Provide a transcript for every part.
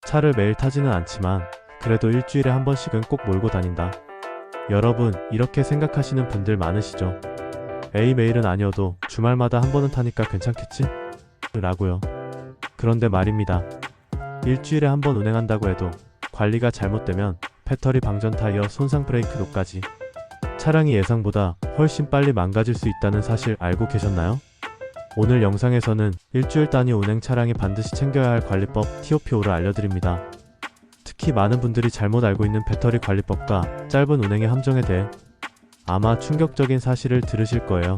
차를 매일 타지는 않지만 그래도 일주일에 한 번씩은 꼭 몰고 다닌다. 여러분, 이렇게 생각하시는 분들 많으시죠? 에이, 매일은 아니어도 주말마다 한 번은 타니까 괜찮겠지? 라고요. 그런데 말입니다. 일주일에 한 번 운행한다고 해도 관리가 잘못되면 배터리 방전, 타이어 손상, 브레이크도까지 차량이 예상보다 훨씬 빨리 망가질 수 있다는 사실 알고 계셨나요? 오늘 영상에서는 일주일 단위 운행 차량이 반드시 챙겨야 할 관리법 TOP5를 알려드립니다. 특히 많은 분들이 잘못 알고 있는 배터리 관리법과 짧은 운행의 함정에 대해 아마 충격적인 사실을 들으실 거예요.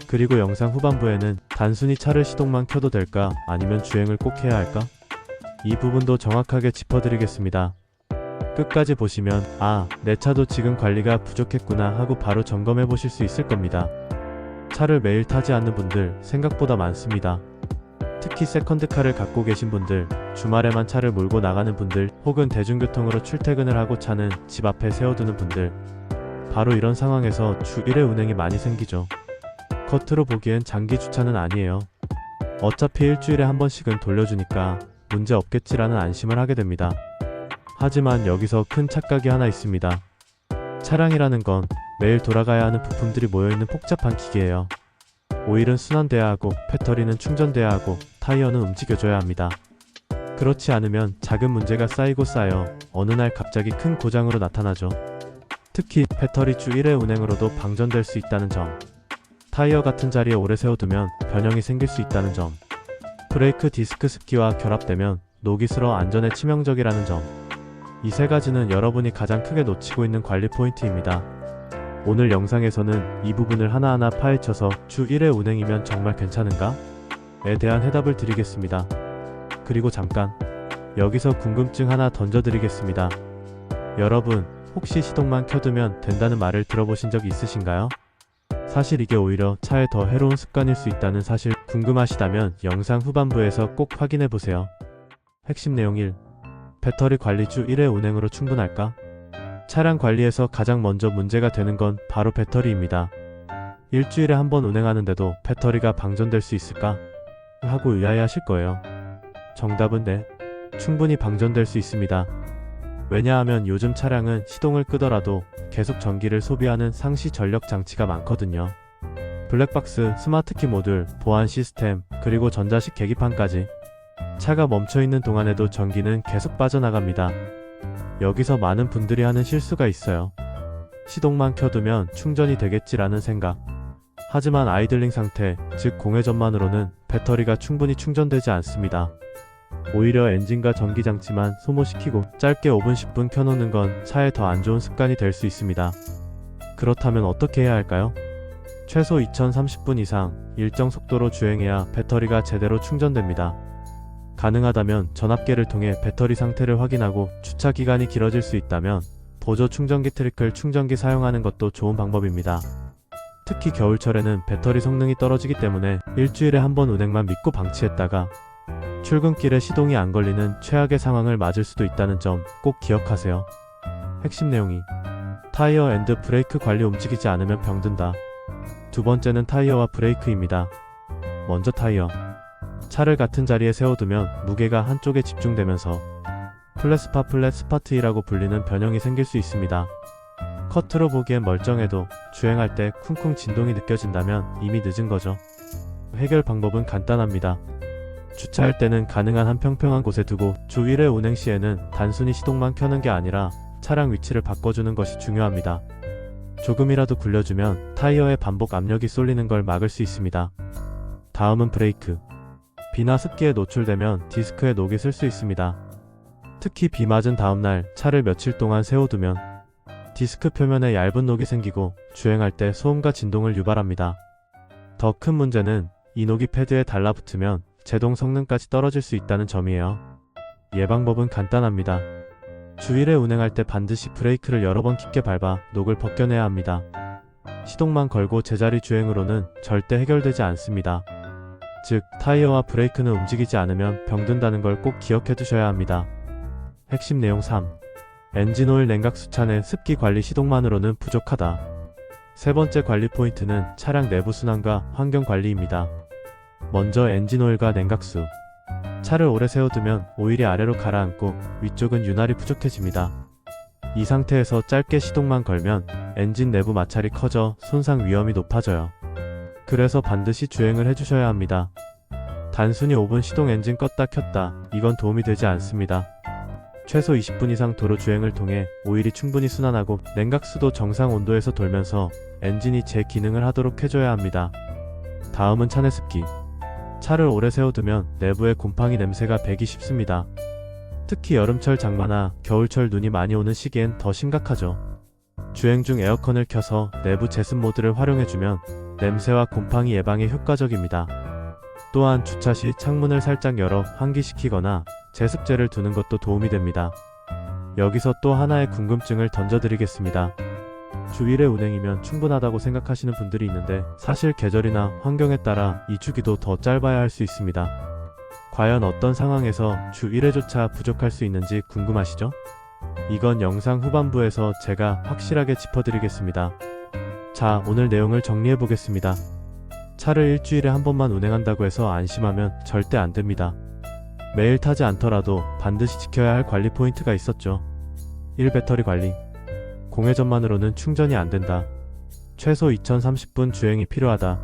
그리고 영상 후반부에는 단순히 차를 시동만 켜도 될까, 아니면 주행을 꼭 해야 할까? 이 부분도 정확하게 짚어드리겠습니다. 끝까지 보시면 내 차도 지금 관리가 부족했구나 하고 바로 점검해 보실 수 있을 겁니다. 차를 매일 타지 않는 분들 생각보다 많습니다. 특히 세컨드카를 갖고 계신 분들, 주말에만 차를 몰고 나가는 분들, 혹은 대중교통으로 출퇴근을 하고 차는 집 앞에 세워두는 분들, 바로 이런 상황에서 주 1회 운행이 많이 생기죠. 겉으로 보기엔 장기 주차는 아니에요. 어차피 일주일에 한 번씩은 돌려주니까 문제 없겠지라는 안심을 하게 됩니다. 하지만 여기서 큰 착각이 하나 있습니다. 차량이라는 건 매일 돌아가야 하는 부품들이 모여있는 복잡한 기계예요. 오일은 순환돼야 하고, 배터리는 충전돼야 하고, 타이어는 움직여줘야 합니다. 그렇지 않으면 작은 문제가 쌓이고 쌓여 어느 날 갑자기 큰 고장으로 나타나죠. 특히 배터리 주 1회 운행으로도 방전될 수 있다는 점, 타이어 같은 자리에 오래 세워두면 변형이 생길 수 있다는 점, 브레이크 디스크 습기와 결합되면 녹이 슬어 안전에 치명적이라는 점, 이 세 가지는 여러분이 가장 크게 놓치고 있는 관리 포인트입니다. 오늘 영상에서는 이 부분을 하나하나 파헤쳐서 주 1회 운행이면 정말 괜찮은가? 에 대한 해답을 드리겠습니다. 그리고 잠깐 여기서 궁금증 하나 던져드리겠습니다. 여러분, 혹시 시동만 켜두면 된다는 말을 들어보신 적 있으신가요? 사실 이게 오히려 차에 더 해로운 습관일 수 있다는 사실 궁금하시다면 영상 후반부에서 꼭 확인해보세요. 핵심 내용 1. 배터리 관리 주 1회 운행으로 충분할까? 차량 관리에서 가장 먼저 문제가 되는 건 바로 배터리입니다. 일주일에 한 번 운행하는데도 배터리가 방전될 수 있을까? 하고 의아해하실 거예요. 정답은 네, 충분히 방전될 수 있습니다. 왜냐하면 요즘 차량은 시동을 끄더라도 계속 전기를 소비하는 상시 전력 장치가 많거든요. 블랙박스, 스마트키 모듈, 보안 시스템, 그리고 전자식 계기판까지. 차가 멈춰있는 동안에도 전기는 계속 빠져나갑니다. 여기서 많은 분들이 하는 실수가 있어요. 시동만 켜두면 충전이 되겠지라는 생각. 하지만 아이들링 상태, 즉 공회전만으로는 배터리가 충분히 충전되지 않습니다. 오히려 엔진과 전기장치만 소모시키고 짧게 5분 10분 켜놓는 건 차에 더 안 좋은 습관이 될 수 있습니다. 그렇다면 어떻게 해야 할까요? 최소 2030분 이상 일정 속도로 주행해야 배터리가 제대로 충전됩니다. 가능하다면 전압계를 통해 배터리 상태를 확인하고, 주차 기간이 길어질 수 있다면 보조 충전기 트리클 충전기 사용하는 것도 좋은 방법입니다. 특히 겨울철에는 배터리 성능이 떨어지기 때문에 일주일에 한 번 운행만 믿고 방치했다가 출근길에 시동이 안 걸리는 최악의 상황을 맞을 수도 있다는 점 꼭 기억하세요. 핵심 내용이 타이어 앤드 브레이크 관리. 움직이지 않으면 병든다. 두 번째는 타이어와 브레이크입니다. 먼저 타이어. 차를 같은 자리에 세워두면 무게가 한쪽에 집중되면서 플랫스파, 플랫스파트이라고 불리는 변형이 생길 수 있습니다. 겉으로 보기엔 멀쩡해도 주행할 때 쿵쿵 진동이 느껴진다면 이미 늦은 거죠. 해결 방법은 간단합니다. 주차할 때는 가능한 한 평평한 곳에 두고 주 1회 운행 시에는 단순히 시동만 켜는 게 아니라 차량 위치를 바꿔주는 것이 중요합니다. 조금이라도 굴려주면 타이어에 반복 압력이 쏠리는 걸 막을 수 있습니다. 다음은 브레이크. 비나 습기에 노출되면 디스크에 녹이 슬 수 있습니다. 특히 비 맞은 다음날 차를 며칠 동안 세워두면 디스크 표면에 얇은 녹이 생기고 주행할 때 소음과 진동을 유발합니다. 더 큰 문제는 이 녹이 패드에 달라붙으면 제동 성능까지 떨어질 수 있다는 점이에요. 예방법은 간단합니다. 주 1회 운행할 때 반드시 브레이크를 여러 번 깊게 밟아 녹을 벗겨내야 합니다. 시동만 걸고 제자리 주행으로는 절대 해결되지 않습니다. 즉, 타이어와 브레이크는 움직이지 않으면 병든다는 걸 꼭 기억해 두셔야 합니다. 핵심 내용 3. 엔진오일 냉각수. 차내 습기 관리. 시동만으로는 부족하다. 세 번째 관리 포인트는 차량 내부 순환과 환경 관리입니다. 먼저 엔진오일과 냉각수. 차를 오래 세워두면 오일이 아래로 가라앉고 위쪽은 윤활이 부족해집니다. 이 상태에서 짧게 시동만 걸면 엔진 내부 마찰이 커져 손상 위험이 높아져요. 그래서 반드시 주행을 해주셔야 합니다. 단순히 5분 시동 엔진 껐다 켰다, 이건 도움이 되지 않습니다. 최소 20분 이상 도로 주행을 통해 오일이 충분히 순환하고 냉각수도 정상 온도에서 돌면서 엔진이 제 기능을 하도록 해줘야 합니다. 다음은 차내 습기. 차를 오래 세워두면 내부에 곰팡이 냄새가 배기 쉽습니다. 특히 여름철 장마나 겨울철 눈이 많이 오는 시기엔 더 심각하죠. 주행 중 에어컨을 켜서 내부 제습 모드를 활용해주면 냄새와 곰팡이 예방에 효과적입니다. 또한 주차 시 창문을 살짝 열어 환기시키거나 제습제를 두는 것도 도움이 됩니다. 여기서 또 하나의 궁금증을 던져드리겠습니다. 주 1회 운행이면 충분하다고 생각하시는 분들이 있는데 사실 계절이나 환경에 따라 이 주기도 더 짧아야 할 수 있습니다. 과연 어떤 상황에서 주 1회조차 부족할 수 있는지 궁금하시죠? 이건 영상 후반부에서 제가 확실하게 짚어드리겠습니다. 자, 오늘 내용을 정리해보겠습니다. 차를 일주일에 한 번만 운행한다고 해서 안심하면 절대 안 됩니다. 매일 타지 않더라도 반드시 지켜야 할 관리 포인트가 있었죠. 1. 배터리 관리. 공회전만으로는 충전이 안 된다. 최소 2030분 주행이 필요하다.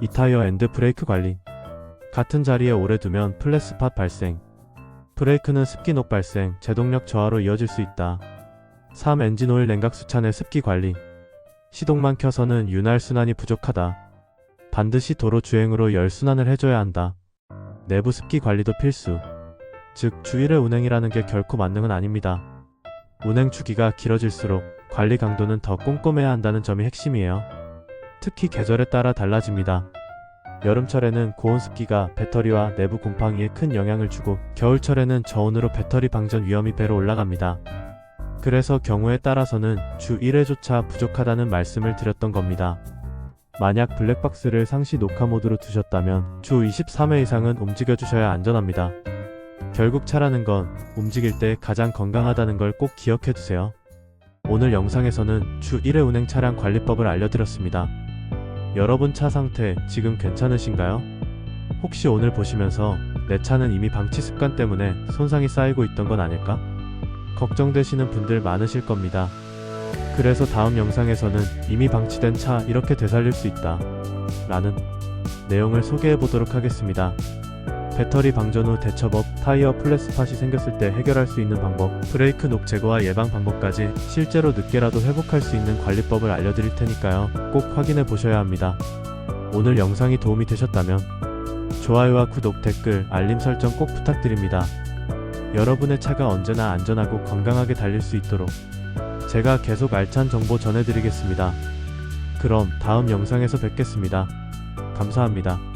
2. 타이어 앤드 브레이크 관리. 같은 자리에 오래 두면 플랫스팟 발생. 브레이크는 습기녹 발생, 제동력 저하로 이어질 수 있다. 3. 엔진오일 냉각수차 내 습기 관리. 시동만 켜서는 윤활 순환이 부족하다. 반드시 도로 주행으로 열 순환을 해줘야 한다. 내부 습기 관리도 필수. 즉, 주 1회 운행이라는 게 결코 만능은 아닙니다. 운행 주기가 길어질수록 관리 강도는 더 꼼꼼해야 한다는 점이 핵심이에요. 특히 계절에 따라 달라집니다. 여름철에는 고온 습기가 배터리와 내부 곰팡이에 큰 영향을 주고 겨울철에는 저온으로 배터리 방전 위험이 배로 올라갑니다. 그래서 경우에 따라서는 주 1회조차 부족하다는 말씀을 드렸던 겁니다. 만약 블랙박스를 상시 녹화 모드로 두셨다면 주 23회 이상은 움직여주셔야 안전합니다. 결국 차라는 건 움직일 때 가장 건강하다는 걸 꼭 기억해두세요. 오늘 영상에서는 주 1회 운행 차량 관리법을 알려드렸습니다. 여러분 차 상태 지금 괜찮으신가요? 혹시 오늘 보시면서 내 차는 이미 방치 습관 때문에 손상이 쌓이고 있던 건 아닐까? 걱정되시는 분들 많으실 겁니다. 그래서 다음 영상에서는 이미 방치된 차 이렇게 되살릴 수 있다 라는 내용을 소개해 보도록 하겠습니다. 배터리 방전 후 대처법, 타이어 플랫스팟이 생겼을 때 해결할 수 있는 방법, 브레이크 녹 제거와 예방 방법까지 실제로 늦게라도 회복할 수 있는 관리법을 알려드릴 테니까요. 꼭 확인해 보셔야 합니다. 오늘 영상이 도움이 되셨다면 좋아요와 구독, 댓글, 알림 설정 꼭 부탁드립니다. 여러분의 차가 언제나 안전하고 건강하게 달릴 수 있도록 제가 계속 알찬 정보 전해드리겠습니다. 그럼 다음 영상에서 뵙겠습니다. 감사합니다.